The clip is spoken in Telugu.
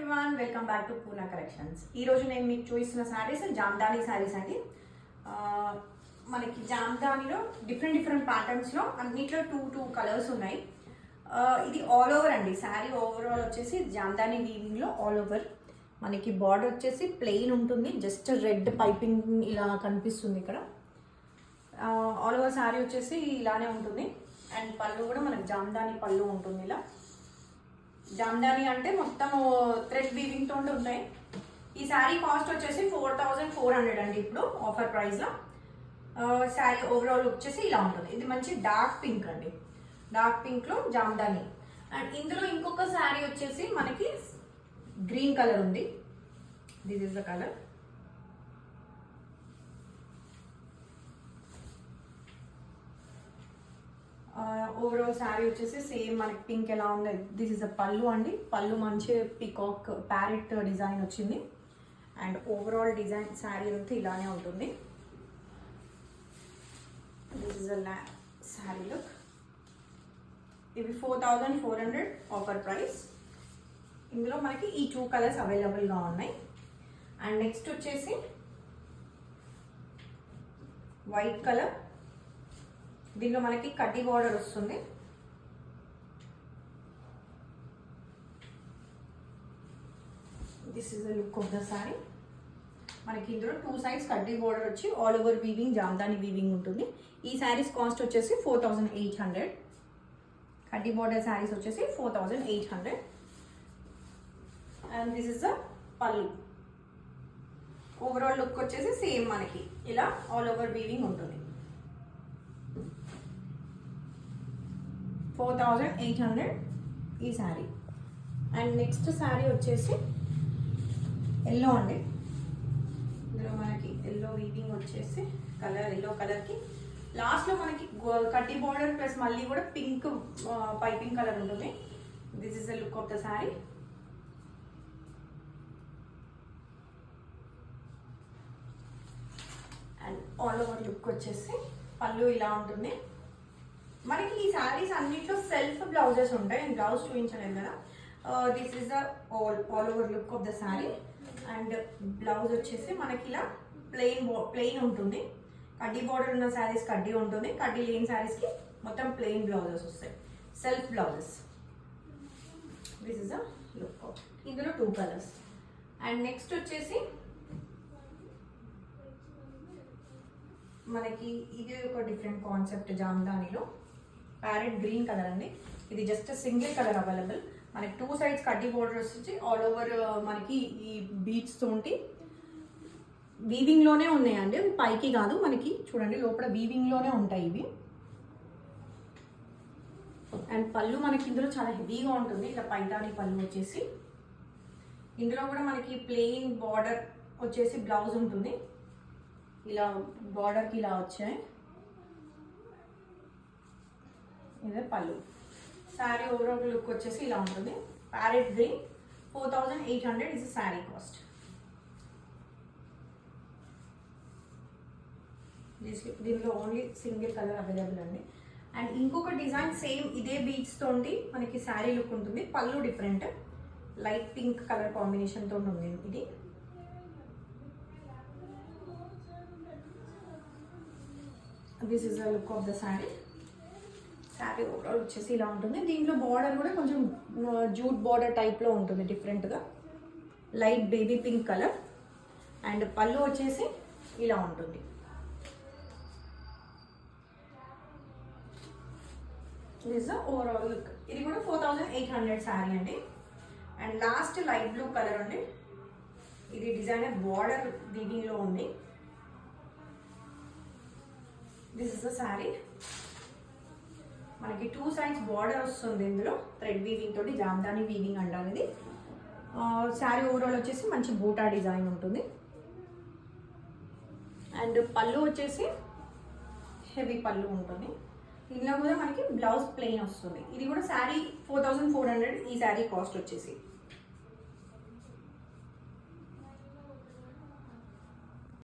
Everyone, welcome back to Purna collections. ఈరోజు నేను మీకు చూపిస్తున్న శారీస్ జామ్దాని శారీస్ అండి. మనకి జామ్దానిలో డిఫరెంట్ ప్యాటర్న్స్లో అన్నిట్లో టూ కలర్స్ ఉన్నాయి. ఇది ఆల్ ఓవర్ అండి. శారీ ఓవరాల్ వచ్చేసి జామ్దాని వీవింగ్లో ఆల్ ఓవర్. మనకి బార్డర్ వచ్చేసి ప్లెయిన్ ఉంటుంది, జస్ట్ రెడ్ పైపింగ్ ఇలా కనిపిస్తుంది ఇక్కడ. ఆల్ ఓవర్ శారీ వచ్చేసి ఇలానే ఉంటుంది. అండ్ పళ్ళు కూడా మనకి జామ్దాని పళ్ళు ఉంటుంది. ఇలా జామ్దాని అంటే మొత్తం థ్రెడ్ వీవింగ్ తో ఉంటాయి. ఈ శారీ కాస్ట్ వచ్చేసి 4400 అండి ఇప్పుడు ఆఫర్ ప్రైస్లో. శారీ ఓవరాల్ వచ్చేసి ఇలా ఉంటుంది. ఇది మంచి డార్క్ పింక్ అండి, డార్క్ పింక్లో జామ్దాని. అండ్ ఇందులో ఇంకొక శారీ వచ్చేసి మనకి గ్రీన్ కలర్ ఉంది. This is the colour. Overall sari వచ్చేసి సేమ్ మనకి పింక్ ఎలా ఉంది. దిస్ ఇస్ అ పళ్ళు అండి. పళ్ళు మంచి పికాక్ ప్యారెట్ డిజైన్ వచ్చింది. అండ్ ఓవరాల్ డిజైన్ శారీ అంతా ఇలానే ఉంటుంది. This is a sari look. ఇవి 4400 ఆఫర్ ప్రైస్. ఇందులో మనకి ఈ 2 కలర్స్ అవైలబుల్గా ఉన్నాయి. అండ్ నెక్స్ట్ వచ్చేసి వైట్ కలర్. దీనిలో మనకి కడ్డీ బార్డర్ వస్తుంది. This is the look of the sari. మనకి ఇందులో 2 సైడ్స్ కడ్డీ బార్డర్ వచ్చి all over weaving Jamdani weaving ఉంటుంది. ఈ శారీస్ కాస్ట్ వచ్చేసి 4800. కడ్డీ బార్డర్ శారీస్ వచ్చేసి 4800. అండ్ దిస్ ఇస్ ద పళ్ళు. ఓవరాల్ లుక్ వచ్చేసి సేమ్ మనకి ఇలా ఆల్ ఓవర్ వీవింగ్ ఉంటుంది. 4800 ఈ శారీ. అండ్ నెక్స్ట్ శారీ వచ్చేసి ఎల్లో అండి. ఇందులో మనకి ఎల్లో వీవింగ్ వచ్చేసి కలర్ ఎల్లో కలర్కి లాస్ట్లో మనకి కడ్డీ బార్డర్ ప్లస్ మళ్ళీ కూడా పింక్ పైపింగ్ కలర్ ఉంటుంది. This is the look of the sari. And all over look వచ్చేసి పళ్ళు ఇలా ఉంటుంది. మనకి ఈ శారీస్ అన్నిట్లో సెల్ఫ్ బ్లౌజెస్ ఉంటాయి. నేను బ్లౌజ్ చూపించలేదు కదా. This is the all over look of the sari. And blouse వచ్చేసి మనకి ఇలా ప్లెయిన్ ఉంటుంది. కడ్డీ బార్డర్ ఉన్న శారీస్ కడ్డీ ఉంటుంది, కడ్డీ లేని శారీస్కి మొత్తం ప్లెయిన్ బ్లౌజెస్ వస్తాయి, self blouses. This is the look of. ఇందులో 2 కలర్స్. అండ్ నెక్స్ట్ వచ్చేసి మనకి ఇది ఒక డిఫరెంట్ కాన్సెప్ట్ జామ్దానిలో. ప్యారెట్ గ్రీన్ కలర్ అండి. ఇది జస్ట్ సింగిల్ కలర్ అవైలబుల్. మనకి 2 సైడ్స్ కడ్డీ బోర్డర్స్ వచ్చి ఆల్ ఓవర్ మనకి ఈ బీడ్స్ తోటి వీవింగ్లోనే ఉన్నాయండి, పైకి కాదు. మనకి చూడండి లోపల వీవింగ్లోనే ఉంటాయి ఇవి. అండ్ పళ్ళు మనకి ఇందులో చాలా హెవీగా ఉంటుంది. ఇలా పైతాని పళ్ళు వచ్చేసి. ఇందులో కూడా మనకి ప్లెయిన్ బార్డర్ వచ్చేసి బ్లౌజ్ ఉంటుంది. ఇలా బార్డర్కి ఇలా వచ్చాయి. ఇదే పళ్ళు. శారీ ఓవరాల్ లుక్ వచ్చేసి ఇలా ఉంటుంది. Parrot green. 4800 is sari cost. దీనిలో ఓన్లీ సింగిల్ కలర్ అవైలబుల్ అండి. అండ్ ఇంకొక డిజైన్ సేమ్ ఇదే బీడ్స్ తోటి మనకి శారీ లుక్ ఉంటుంది. పళ్ళు different, light pink colour combination తో ఉంది ఇది. This is the look of the sari. Sari overall వచ్చేసి ఇలా ఉంటుంది. దీంట్లో బార్డర్ కూడా కొంచెం జూట్ బార్డర్ టైప్లో ఉంటుంది, డిఫరెంట్గా light baby pink colour. And పళ్ళు వచ్చేసి ఇలా ఉంటుంది. This the overall look. ఇది కూడా 4800 శారీ అండి. And last light blue colour అండి. ఇది డిజైనర్ బార్డర్ వీవింగ్లో ఉంది. This is the sari. మనకి 2 సైడ్స్ బార్డర్ వస్తుంది. ఇందులో థ్రెడ్ వీవింగ్ తోటి జామ్దాని వీవింగ్ అంటారు ఇది. శారీ ఓవరాల్ వచ్చేసి మంచి బూటా డిజైన్ ఉంటుంది. అండ్ పళ్ళు వచ్చేసి హెవీ పళ్ళు ఉంటుంది. ఇందులో కూడా మనకి బ్లౌజ్ ప్లెయిన్ వస్తుంది. ఇది కూడా శారీ 4400 ఈ శారీ కాస్ట్ వచ్చేసి.